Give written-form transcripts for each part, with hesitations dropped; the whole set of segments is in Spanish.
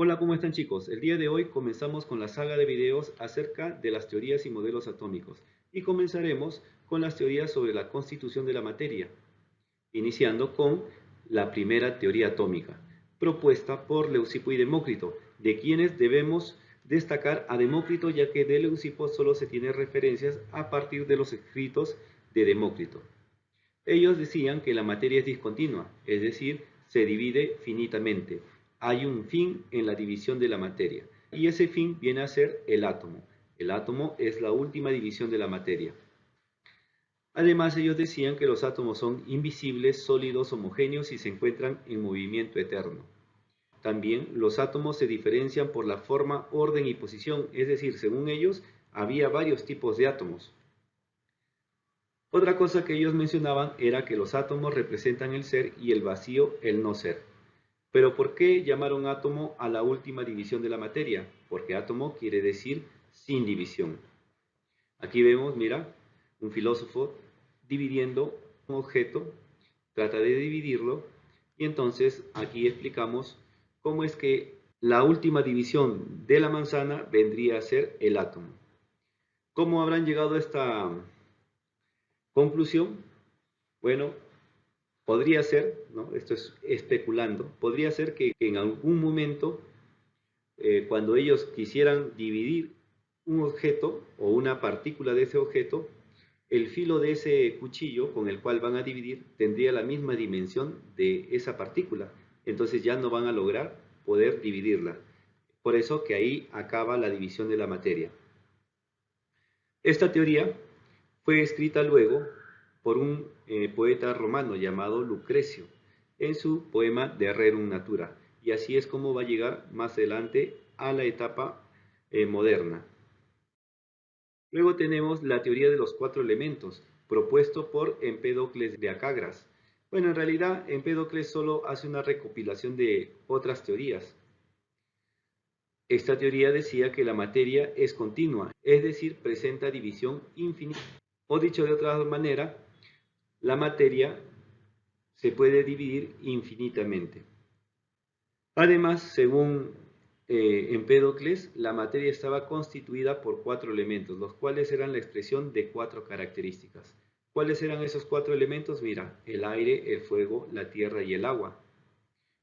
Hola, ¿cómo están chicos? El día de hoy comenzamos con la saga de videos acerca de las teorías y modelos atómicos y comenzaremos con las teorías sobre la constitución de la materia, iniciando con la primera teoría atómica, propuesta por Leucipo y Demócrito, de quienes debemos destacar a Demócrito ya que de Leucipo solo se tiene referencias a partir de los escritos de Demócrito. Ellos decían que la materia es discontinua, es decir, se divide finitamente. Hay un fin en la división de la materia y ese fin viene a ser el átomo. El átomo es la última división de la materia. Además, ellos decían que los átomos son invisibles, sólidos, homogéneos y se encuentran en movimiento eterno. También los átomos se diferencian por la forma, orden y posición, es decir, según ellos, había varios tipos de átomos. Otra cosa que ellos mencionaban era que los átomos representan el ser y el vacío el no ser. Pero ¿por qué llamaron átomo a la última división de la materia? Porque átomo quiere decir sin división. Aquí vemos, mira, un filósofo dividiendo un objeto, trata de dividirlo y entonces aquí explicamos cómo es que la última división de la manzana vendría a ser el átomo. ¿Cómo habrán llegado a esta conclusión? Bueno, podría ser, ¿no? Esto es especulando, podría ser que en algún momento, cuando ellos quisieran dividir un objeto o una partícula de ese objeto, el filo de ese cuchillo con el cual van a dividir tendría la misma dimensión de esa partícula. Entonces ya no van a lograr poder dividirla. Por eso que ahí acaba la división de la materia. Esta teoría fue escrita luego por un poeta romano llamado Lucrecio en su poema De Rerum Natura, y así es como va a llegar más adelante a la etapa moderna. Luego tenemos la teoría de los cuatro elementos, propuesto por Empédocles de Acagras. Bueno, en realidad Empédocles solo hace una recopilación de otras teorías. Esta teoría decía que la materia es continua, es decir, presenta división infinita. O dicho de otra manera, la materia se puede dividir infinitamente. Además, según Empédocles, la materia estaba constituida por cuatro elementos, los cuales eran la expresión de cuatro características. ¿Cuáles eran esos cuatro elementos? Mira, el aire, el fuego, la tierra y el agua.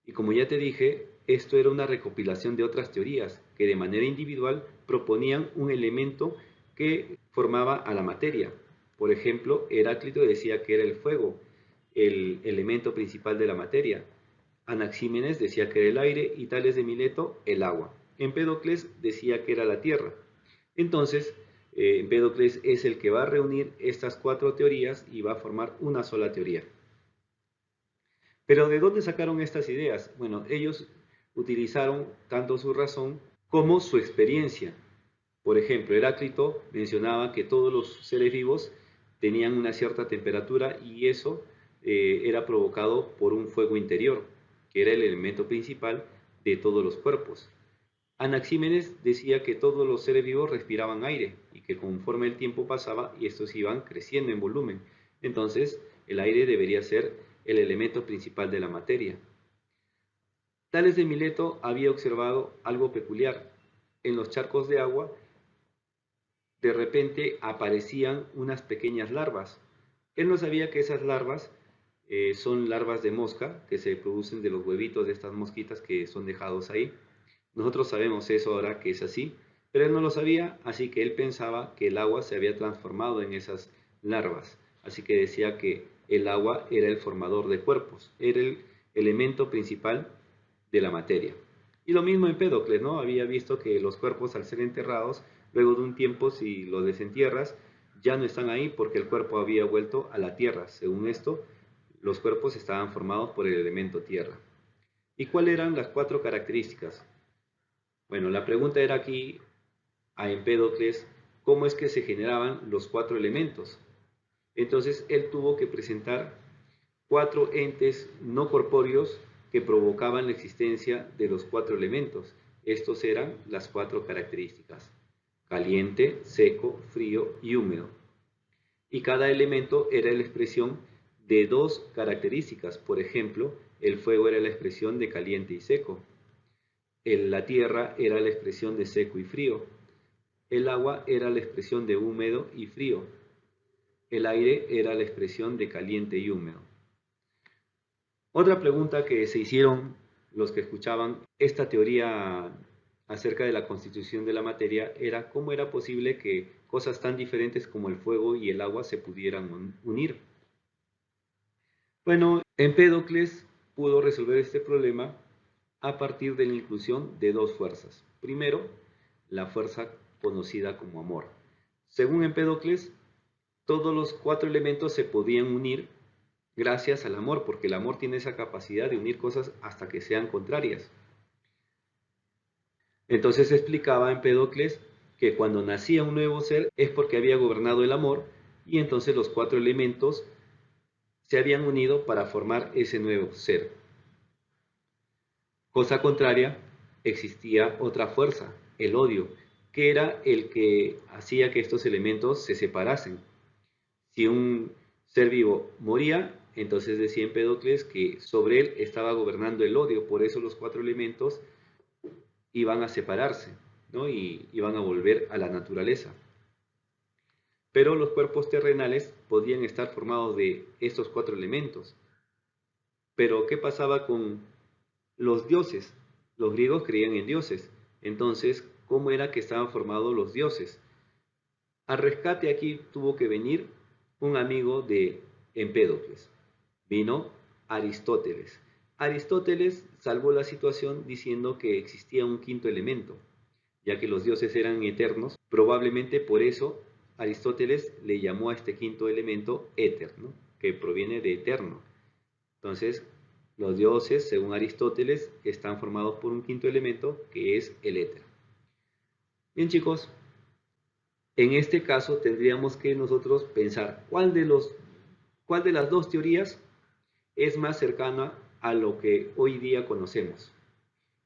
Y como ya te dije, esto era una recopilación de otras teorías que de manera individual proponían un elemento que formaba a la materia. Por ejemplo, Heráclito decía que era el fuego, el elemento principal de la materia. Anaxímenes decía que era el aire y Tales de Mileto el agua. Empédocles decía que era la tierra. Entonces, Empédocles es el que va a reunir estas cuatro teorías y va a formar una sola teoría. Pero ¿de dónde sacaron estas ideas? Bueno, ellos utilizaron tanto su razón como su experiencia. Por ejemplo, Heráclito mencionaba que todos los seres vivos tenían una cierta temperatura y eso era provocado por un fuego interior, que era el elemento principal de todos los cuerpos. Anaxímenes decía que todos los seres vivos respiraban aire y que conforme el tiempo pasaba y estos iban creciendo en volumen, entonces el aire debería ser el elemento principal de la materia. Tales de Mileto había observado algo peculiar. En los charcos de agua, de repente aparecían unas pequeñas larvas. Él no sabía que esas larvas son larvas de mosca que se producen de los huevitos de estas mosquitas que son dejados ahí. Nosotros sabemos eso ahora que es así, pero él no lo sabía, así que él pensaba que el agua se había transformado en esas larvas. Así que decía que el agua era el formador de cuerpos, era el elemento principal de la materia. Y lo mismo Empédocles, ¿no? Había visto que los cuerpos al ser enterrados, luego de un tiempo si los desentierras, ya no están ahí porque el cuerpo había vuelto a la tierra. Según esto, los cuerpos estaban formados por el elemento tierra. ¿Y cuáles eran las cuatro características? Bueno, la pregunta era aquí a Empédocles, ¿cómo es que se generaban los cuatro elementos? Entonces él tuvo que presentar cuatro entes no corpóreos que provocaban la existencia de los cuatro elementos. Estos eran las cuatro características: caliente, seco, frío y húmedo. Y cada elemento era la expresión de dos características. Por ejemplo, el fuego era la expresión de caliente y seco. La tierra era la expresión de seco y frío. El agua era la expresión de húmedo y frío. El aire era la expresión de caliente y húmedo. Otra pregunta que se hicieron los que escuchaban esta teoría acerca de la constitución de la materia era cómo era posible que cosas tan diferentes como el fuego y el agua se pudieran unir. Bueno, Empédocles pudo resolver este problema a partir de la inclusión de dos fuerzas. Primero, la fuerza conocida como amor. Según Empédocles, todos los cuatro elementos se podían unir gracias al amor, porque el amor tiene esa capacidad de unir cosas hasta que sean contrarias. Entonces explicaba Empédocles que cuando nacía un nuevo ser es porque había gobernado el amor y entonces los cuatro elementos se habían unido para formar ese nuevo ser. Cosa contraria, existía otra fuerza, el odio, que era el que hacía que estos elementos se separasen. Si un ser vivo moría, entonces decía Empédocles que sobre él estaba gobernando el odio, por eso los cuatro elementos iban a separarse, ¿no? Y iban a volver a la naturaleza. Pero los cuerpos terrenales podían estar formados de estos cuatro elementos. Pero ¿qué pasaba con los dioses? Los griegos creían en dioses. Entonces, ¿cómo era que estaban formados los dioses? Al rescate aquí tuvo que venir un amigo de Empédocles. Vino Aristóteles. Aristóteles salvó la situación diciendo que existía un quinto elemento, ya que los dioses eran eternos. Probablemente por eso Aristóteles le llamó a este quinto elemento éter, ¿no? Que proviene de eterno. Entonces, los dioses, según Aristóteles, están formados por un quinto elemento que es el éter. Bien, chicos, en este caso tendríamos que nosotros pensar cuál de las dos teorías es más cercana a lo que hoy día conocemos.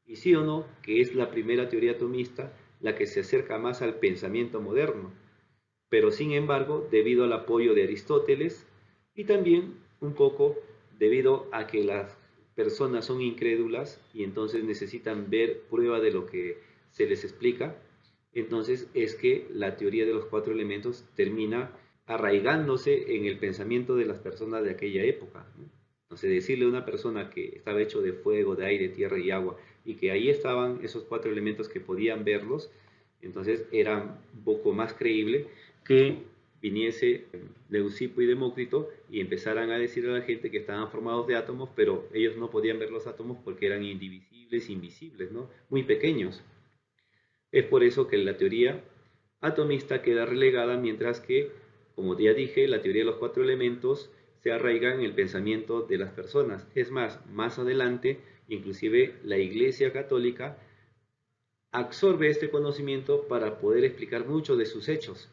Y sí o no, que es la primera teoría atomista la que se acerca más al pensamiento moderno. Pero sin embargo, debido al apoyo de Aristóteles y también un poco debido a que las personas son incrédulas y entonces necesitan ver prueba de lo que se les explica, entonces es que la teoría de los cuatro elementos termina arraigándose en el pensamiento de las personas de aquella época, ¿no? Entonces decirle a una persona que estaba hecho de fuego, de aire, tierra y agua y que ahí estaban esos cuatro elementos que podían verlos, entonces era un poco más creíble que viniese Leucipo y Demócrito y empezaran a decir a la gente que estaban formados de átomos, pero ellos no podían ver los átomos porque eran indivisibles, invisibles, ¿no? Muy pequeños. Es por eso que la teoría atomista queda relegada, mientras que, como ya dije, la teoría de los cuatro elementos se arraiga en el pensamiento de las personas. Es más adelante, inclusive la Iglesia Católica absorbe este conocimiento para poder explicar muchos de sus hechos.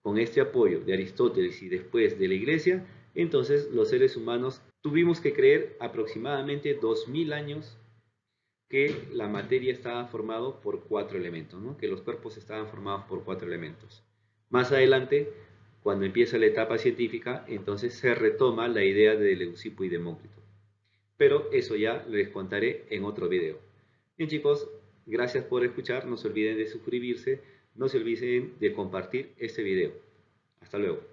Con este apoyo de Aristóteles y después de la Iglesia, entonces los seres humanos tuvimos que creer aproximadamente 2000 años que la materia estaba formada por cuatro elementos, ¿no? Que los cuerpos estaban formados por cuatro elementos. Más adelante, cuando empieza la etapa científica, entonces se retoma la idea de Leucipo y Demócrito. Pero eso ya les contaré en otro video. Bien, chicos, gracias por escuchar. No se olviden de suscribirse. No se olviden de compartir este video. Hasta luego.